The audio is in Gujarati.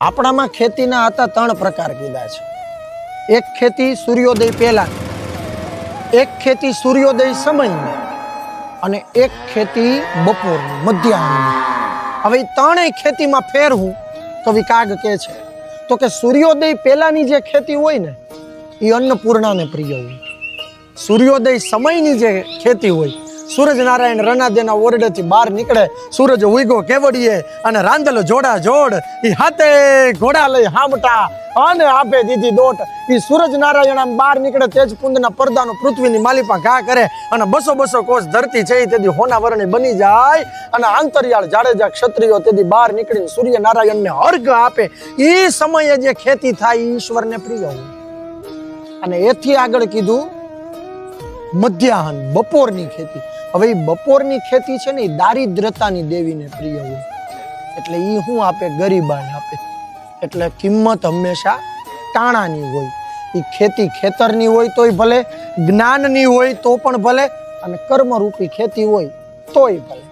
આપણામાં ખેતીના હતા 3 પ્રકાર કીધા છે. એક ખેતી સૂર્યોદય પહેલા, એક ખેતી સૂર્યોદય સમયની અને એક ખેતી બપોરની મધ્યાહની. હવે એ ત્રણેય ખેતીમાં ફેર હું કવિ કાગ કહે છે તો કે સૂર્યોદય પહેલાની જે ખેતી હોય ને એ અન્નપૂર્ણાને પ્રિય હોય. સૂર્યોદય સમયની જે ખેતી હોય, સૂરજ નારાયણ રનાદેના ઓરડેથી બહાર નીકળે, સૂરજ ઉઈગો કેવડીએ અને રાંદલ જોડા જોડ, ઈ હાથે ઘોડા લઈ હામટા અને આપે દીધી દોટ. ઈ સૂરજ નારાયણ આમ બહાર નીકળે તેજપુંજના પડદાનો પૃથ્વીની માલિપા ઘા કરે અને 200 કોષ ધરતી છે તેથી હોના વર્ણી બની જાય અને આંતરિયાળ જાડેજા ક્ષત્રિયો તેથી બહાર નીકળીને સૂર્ય નારાયણને અર્ઘ આપે. ઈ સમયે જે ખેતી થાય ઈશ્વરને પ્રિય હોય. અને એથી આગળ કીધું મધ્યાહન, બપોરની ખેતી. હવે એ બપોરની ખેતી છે ને એ દારિદ્રતાની દેવીને પ્રિય હોય એટલે એ શું આપે? ગરીબાને આપે. એટલે કિંમત હંમેશા ટાણાની હોય. એ ખેતી ખેતરની હોય તોય ભલે, જ્ઞાનની હોય તો પણ ભલે, અને કર્મરૂપી ખેતી હોય તોય ભલે.